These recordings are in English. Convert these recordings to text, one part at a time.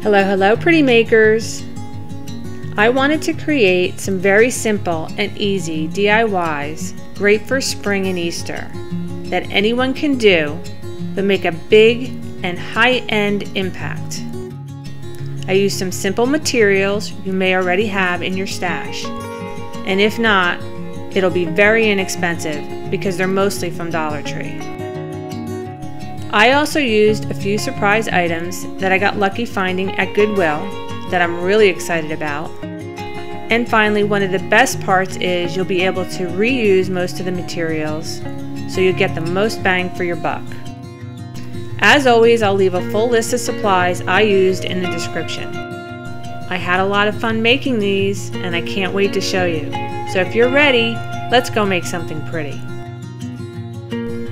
Hello pretty makers! I wanted to create some very simple and easy DIYs great for spring and Easter that anyone can do but make a big and high-end impact. I used some simple materials you may already have in your stash, and if not, it'll be very inexpensive because they're mostly from Dollar Tree. I also used a few surprise items that I got lucky finding at Goodwill that I'm really excited about. And finally, one of the best parts is you'll be able to reuse most of the materials so you get the most bang for your buck. As always, I'll leave a full list of supplies I used in the description. I had a lot of fun making these and I can't wait to show you. So if you're ready, let's go make something pretty.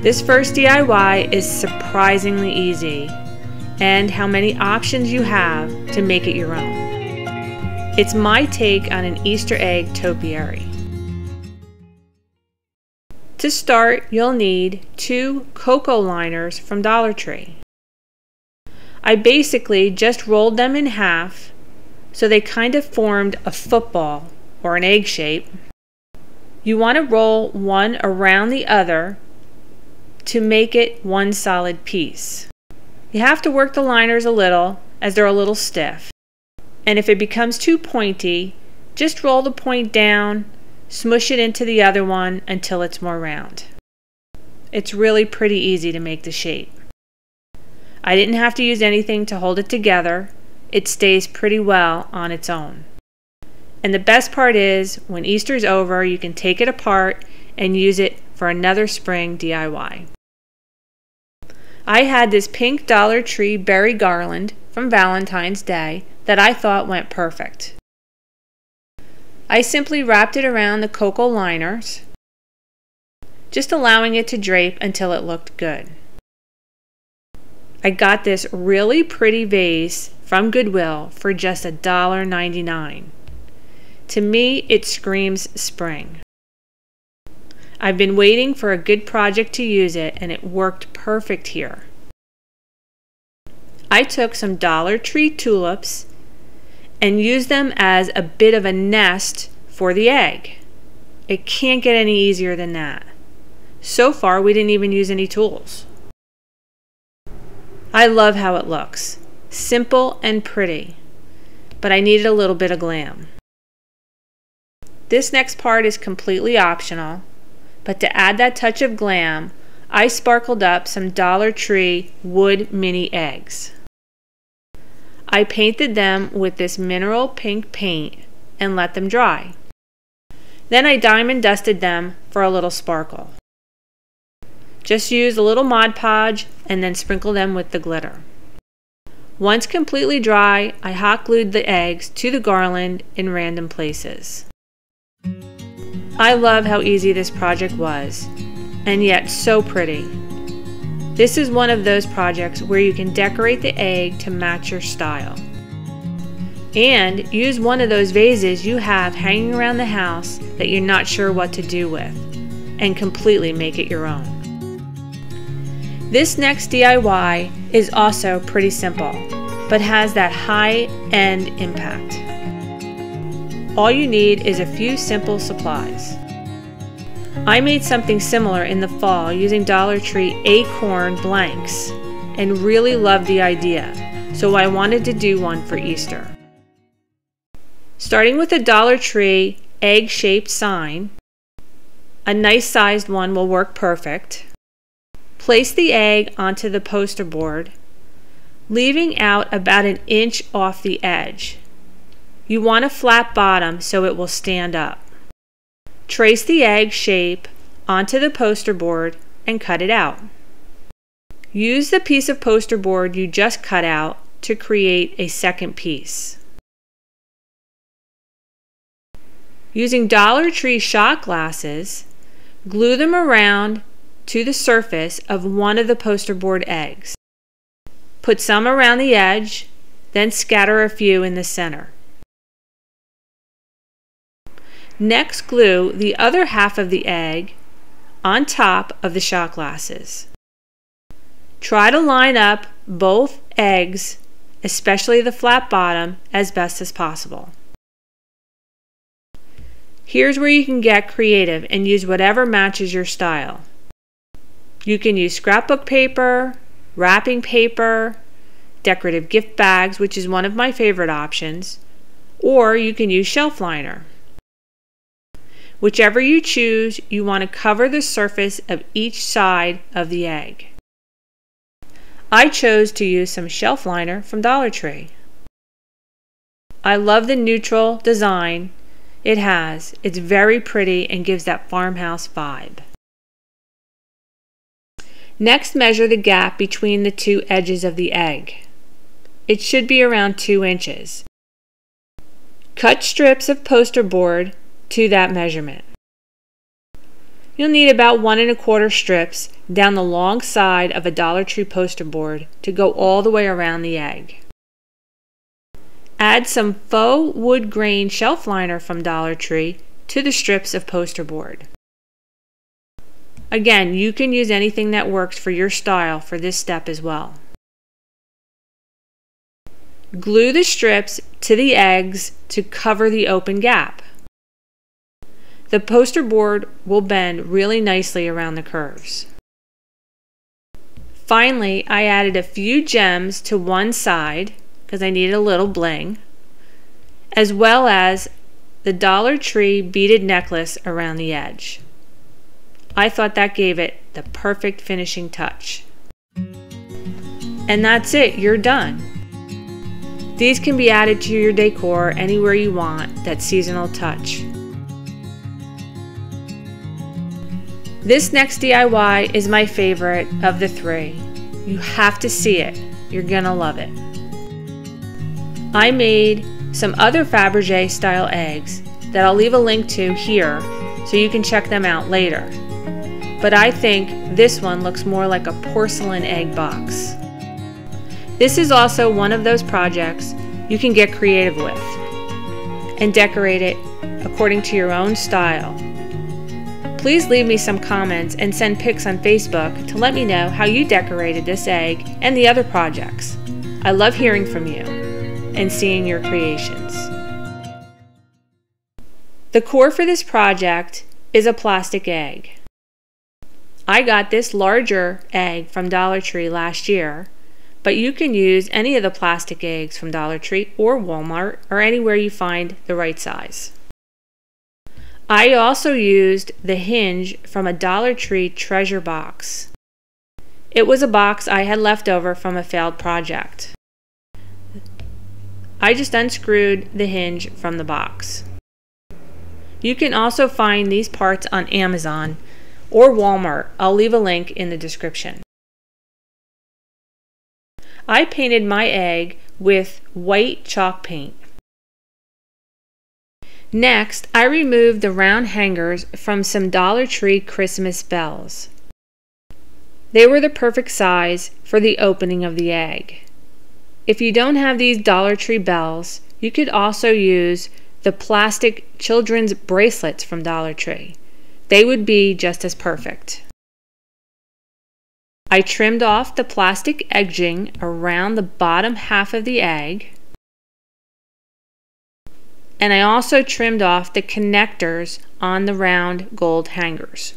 This first DIY is surprisingly easy, and how many options you have to make it your own. It's my take on an Easter egg topiary. To start, you'll need 2 cocoa liners from Dollar Tree. I basically just rolled them in half so they kind of formed a football or an egg shape. You want to roll one around the other to make it one solid piece. You have to work the liners a little as they're a little stiff. And if it becomes too pointy, just roll the point down, smush it into the other one until it's more round. It's really pretty easy to make the shape. I didn't have to use anything to hold it together. It stays pretty well on its own. And the best part is, when Easter's over, you can take it apart and use it for another spring DIY. I had this pink Dollar Tree berry garland from Valentine's Day that I thought went perfect. I simply wrapped it around the cocoa liners, just allowing it to drape until it looked good. I got this really pretty vase from Goodwill for just $1.99. To me, it screams spring. I've been waiting for a good project to use it, and it worked perfect here. I took some Dollar Tree tulips and used them as a bit of a nest for the egg. It can't get any easier than that. So far, we didn't even use any tools. I love how it looks. Simple and pretty, but I needed a little bit of glam. This next part is completely optional, but to add that touch of glam, I sparkled up some Dollar Tree wood mini eggs. I painted them with this mineral pink paint and let them dry. Then I diamond dusted them for a little sparkle. Just use a little Mod Podge and then sprinkle them with the glitter. Once completely dry, I hot glued the eggs to the garland in random places. I love how easy this project was, and yet so pretty. This is one of those projects where you can decorate the egg to match your style. And use one of those vases you have hanging around the house that you're not sure what to do with, and completely make it your own. This next DIY is also pretty simple, but has that high-end impact. All you need is a few simple supplies. I made something similar in the fall using Dollar Tree acorn blanks and really loved the idea, so I wanted to do one for Easter. Starting with a Dollar Tree egg-shaped sign, a nice sized one will work perfect. Place the egg onto the poster board, leaving out about 1 inch off the edge. You want a flat bottom so it will stand up. Trace the egg shape onto the poster board and cut it out. Use the piece of poster board you just cut out to create a second piece. Using Dollar Tree shot glasses, glue them around to the surface of one of the poster board eggs. Put some around the edge, then scatter a few in the center. Next, glue the other half of the egg on top of the shot glasses. Try to line up both eggs especially the flat bottom, as best as possible. Here's where you can get creative and use whatever matches your style. You can use scrapbook paper, wrapping paper, decorative gift bags, which is one of my favorite options, or you can use shelf liner. Whichever you choose, you want to cover the surface of each side of the egg. I chose to use some shelf liner from Dollar Tree. I love the neutral design it has. It's very pretty and gives that farmhouse vibe. Next, measure the gap between the two edges of the egg. It should be around 2 inches. Cut strips of poster board to that measurement. You'll need about 1 1/4 strips down the long side of a Dollar Tree poster board to go all the way around the egg. Add some faux wood grain shelf liner from Dollar Tree to the strips of poster board. Again, you can use anything that works for your style for this step as well. Glue the strips to the eggs to cover the open gap. The poster board will bend really nicely around the curves. Finally, I added a few gems to one side because I needed a little bling, as well as the Dollar Tree beaded necklace around the edge. I thought that gave it the perfect finishing touch. And that's it, you're done. These can be added to your decor anywhere you want that seasonal touch. This next DIY is my favorite of the 3. You have to see it. You're gonna love it. I made some other Fabergé style eggs that I'll leave a link to here so you can check them out later. But I think this one looks more like a porcelain egg box. This is also one of those projects you can get creative with and decorate it according to your own style. Please leave me some comments and send pics on Facebook to let me know how you decorated this egg and the other projects. I love hearing from you and seeing your creations. The core for this project is a plastic egg. I got this larger egg from Dollar Tree last year, but you can use any of the plastic eggs from Dollar Tree or Walmart or anywhere you find the right size. I also used the hinge from a Dollar Tree treasure box. It was a box I had left over from a failed project. I just unscrewed the hinge from the box. You can also find these parts on Amazon or Walmart. I'll leave a link in the description. I painted my egg with white chalk paint. Next, I removed the round hangers from some Dollar Tree Christmas bells. They were the perfect size for the opening of the egg. If you don't have these Dollar Tree bells, you could also use the plastic children's bracelets from Dollar Tree. They would be just as perfect. I trimmed off the plastic edging around the bottom half of the egg. And I also trimmed off the connectors on the round gold hangers.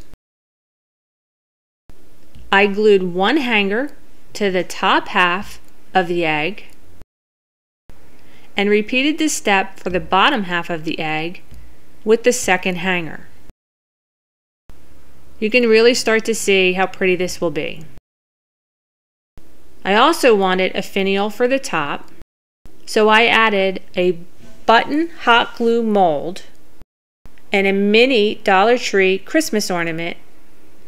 I glued one hanger to the top half of the egg and repeated this step for the bottom half of the egg with the second hanger. You can really start to see how pretty this will be. I also wanted a finial for the top, so I added a button hot glue mold and a mini Dollar Tree Christmas ornament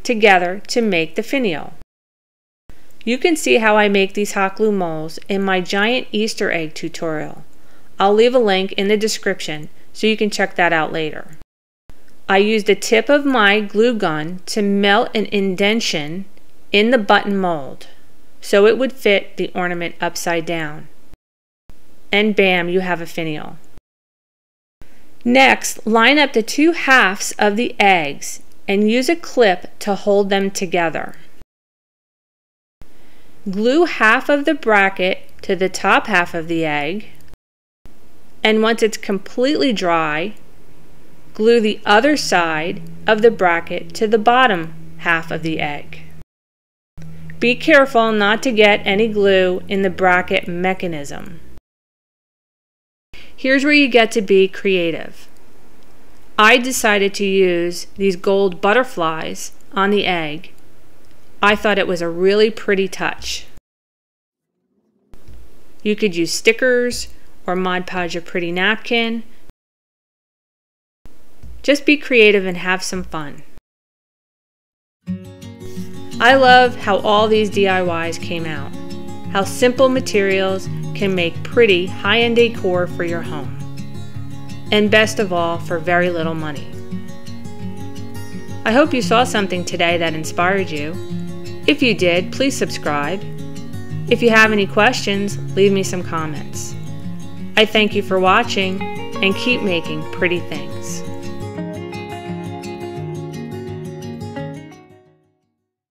together to make the finial. You can see how I make these hot glue molds in my giant Easter egg tutorial. I'll leave a link in the description so you can check that out later. I used the tip of my glue gun to melt an indentation in the button mold so it would fit the ornament upside down. And bam, you have a finial. Next, line up the two halves of the eggs and use a clip to hold them together. Glue half of the bracket to the top half of the egg, and once it's completely dry, glue the other side of the bracket to the bottom half of the egg. Be careful not to get any glue in the bracket mechanism. Here's where you get to be creative. I decided to use these gold butterflies on the egg. I thought it was a really pretty touch. You could use stickers or Mod Podge a pretty napkin. Just be creative and have some fun. I love how all these DIYs came out. How simple materials can make pretty high-end decor for your home. And best of all, for very little money. I hope you saw something today that inspired you. If you did, please subscribe. If you have any questions, leave me some comments. I thank you for watching and keep making pretty things.